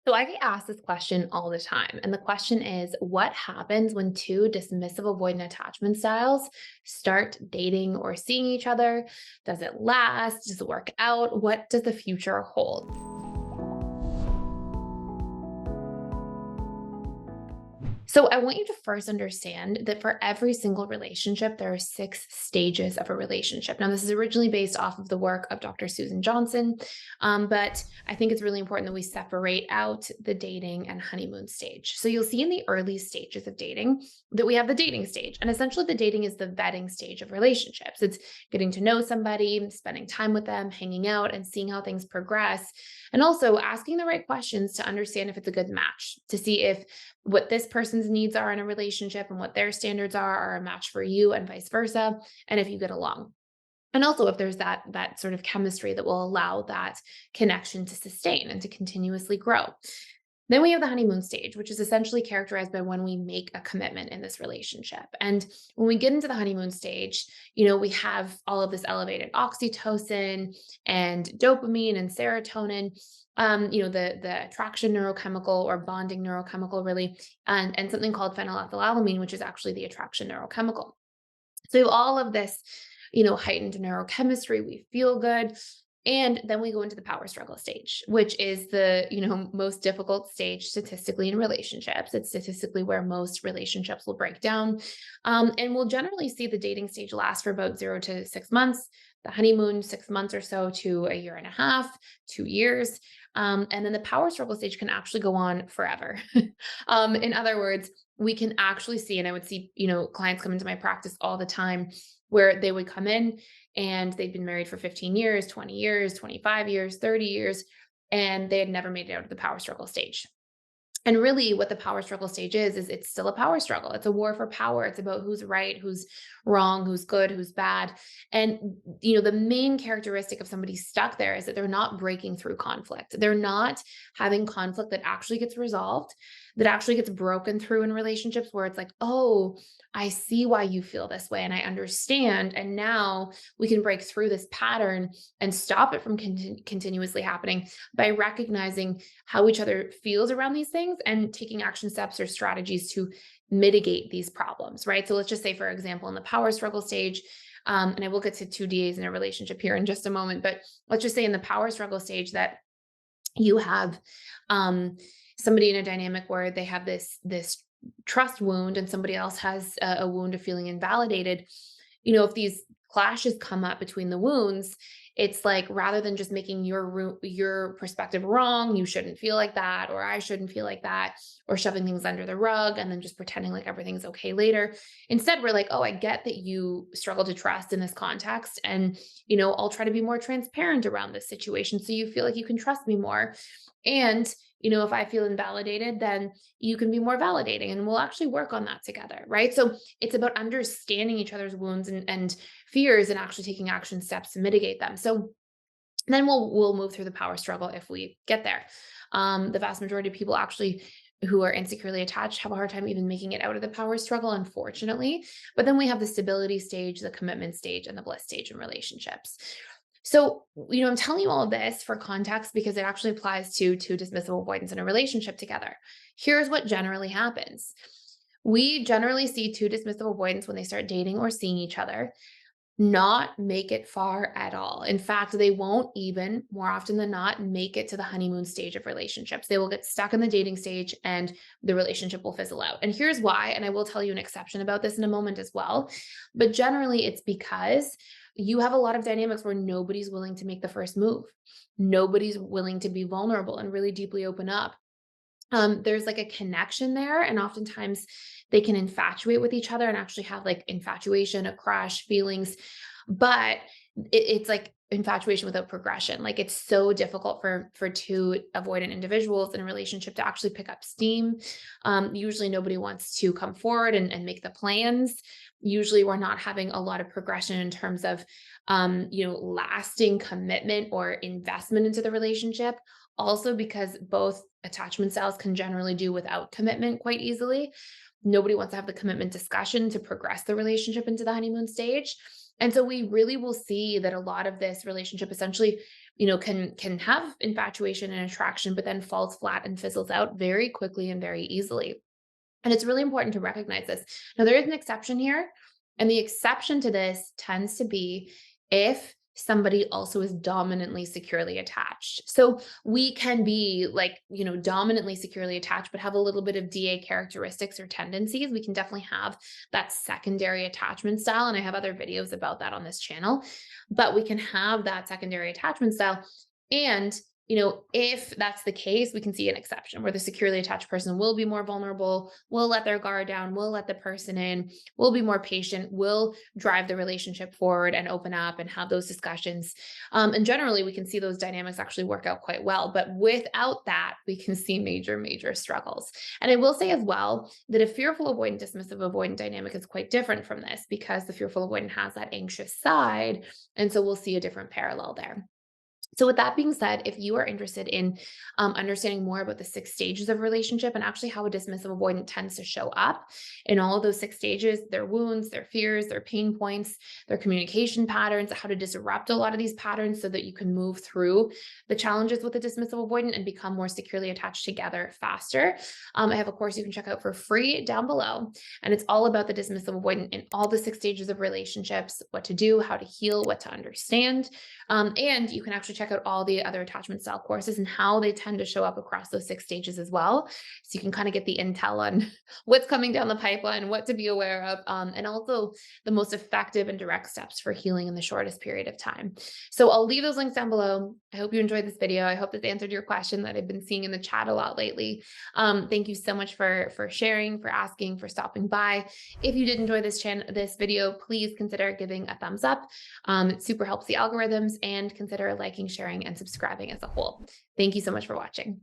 So I get asked this question all the time. And the question is, what happens when two dismissive avoidant attachment styles start dating or seeing each other? Does it last? Does it work out? What does the future hold? So I want you to first understand that for every single relationship, there are 6 stages of a relationship. Now, this is originally based off of the work of Dr. Susan Johnson, but I think it's really important that we separate out the dating and honeymoon stage. So you'll see in the early stages of dating that we have the dating stage. And essentially, the dating is the vetting stage of relationships. It's getting to know somebody, spending time with them, hanging out, and seeing how things progress. And also asking the right questions to understand if it's a good match, to see if what this person's needs are in a relationship and what their standards are a match for you and vice versa, and if you get along. And also if there's that sort of chemistry that will allow that connection to sustain and to continuously grow. Then we have the honeymoon stage, which is essentially characterized by when we make a commitment in this relationship. And when we get into the honeymoon stage, we have all of this elevated oxytocin and dopamine and serotonin, the attraction neurochemical or bonding neurochemical, really, and something called phenylethylamine, which is actually the attraction neurochemical. So we have all of this, heightened neurochemistry. We feel good. And then we go into the power struggle stage, which is the, most difficult stage statistically in relationships. It's statistically where most relationships will break down. And we'll generally see the dating stage last for about 0 to 6 months, the honeymoon 6 months or so to a year and a half, 2 years. And then the power struggle stage can actually go on forever. In other words, we can actually see, and I would see, clients come into my practice all the time where they would come in and they'd been married for 15 years, 20 years, 25 years, 30 years, and they had never made it out of the power struggle stage. And really what the power struggle stage is it's still a power struggle. It's a war for power. It's about who's right, who's wrong, who's good, who's bad. And the main characteristic of somebody stuck there is that they're not breaking through conflict. They're not having conflict that actually gets resolved, that actually gets broken through in relationships where it's like, "Oh, I see why you feel this way and I understand, and now we can break through this pattern and stop it from continuously happening by recognizing how each other feels around these things and taking action steps or strategies to mitigate these problems," right? So let's just say, for example, in the power struggle stage, and I will get to 2 Ds in a relationship here in just a moment, but let's just say in the power struggle stage that you have um, somebody in a dynamic where they have this trust wound and somebody else has a wound of feeling invalidated. If these clashes come up between the wounds, it's like rather than just making your perspective wrong, you shouldn't feel like that, or I shouldn't feel like that, or shoving things under the rug and then just pretending like everything's okay later. Instead, we're like, "Oh, I get that you struggle to trust in this context, and I'll try to be more transparent around this situation so you feel like you can trust me more. And if I feel invalidated, then you can be more validating, and we'll actually work on that together," right? So it's about understanding each other's wounds and fears and actually taking action steps to mitigate them. So then we'll move through the power struggle if we get there. The vast majority of people actually who are insecurely attached have a hard time even making it out of the power struggle, unfortunately. But then we have the stability stage, the commitment stage, and the bliss stage in relationships. So, I'm telling you all of this for context because it actually applies to two dismissive avoidance in a relationship together. Here's what generally happens. We generally see two dismissive avoidance when they start dating or seeing each other not make it far at all. In fact, they won't even, more often than not, make it to the honeymoon stage of relationships. They will get stuck in the dating stage and the relationship will fizzle out. And here's why, and I will tell you an exception about this in a moment as well. But generally, it's because you have a lot of dynamics where nobody's willing to make the first move. Nobody's willing to be vulnerable and really deeply open up. There's like a connection there, and oftentimes they can infatuate with each other and actually have like infatuation, a crush, feelings, but it's like infatuation without progression. Like it's so difficult for two avoidant individuals in a relationship to actually pick up steam. Usually nobody wants to come forward and make the plans. Usually we're not having a lot of progression in terms of lasting commitment or investment into the relationship. Also, because both attachment styles can generally do without commitment quite easily. Nobody wants to have the commitment discussion to progress the relationship into the honeymoon stage. And so we really will see that a lot of this relationship essentially can have infatuation and attraction, but then falls flat and fizzles out very quickly and very easily. And it's really important to recognize this. Now, there is an exception here, and the exception to this tends to be if somebody also is dominantly securely attached. So we can be like, dominantly securely attached, but have a little bit of DA characteristics or tendencies. We can definitely have that secondary attachment style. And I have other videos about that on this channel, but we can have that secondary attachment style. And if that's the case, we can see an exception where the securely attached person will be more vulnerable, will let their guard down, will let the person in, will be more patient, will drive the relationship forward and open up and have those discussions. And generally, we can see those dynamics actually work out quite well. But without that, we can see major, major struggles. And I will say as well that a fearful avoidant, dismissive avoidant dynamic is quite different from this because the fearful avoidant has that anxious side. And so we'll see a different parallel there. So with that being said, if you are interested in understanding more about the 6 stages of relationship and actually how a dismissive avoidant tends to show up in all of those 6 stages, their wounds, their fears, their pain points, their communication patterns, how to disrupt a lot of these patterns so that you can move through the challenges with a dismissive avoidant and become more securely attached together faster, I have a course you can check out for free down below. And it's all about the dismissive avoidant in all the 6 stages of relationships, what to do, how to heal, what to understand. And you can actually check out all the other attachment style courses and how they tend to show up across those 6 stages as well. So you can kind of get the intel on what's coming down the pipeline, what to be aware of, and also the most effective and direct steps for healing in the shortest period of time. So I'll leave those links down below. I hope you enjoyed this video. I hope this answered your question that I've been seeing in the chat a lot lately. Thank you so much for sharing, for asking, for stopping by. If you did enjoy this video, please consider giving a thumbs up. It super helps the algorithms, and consider liking, sharing, and subscribing as a whole. Thank you so much for watching.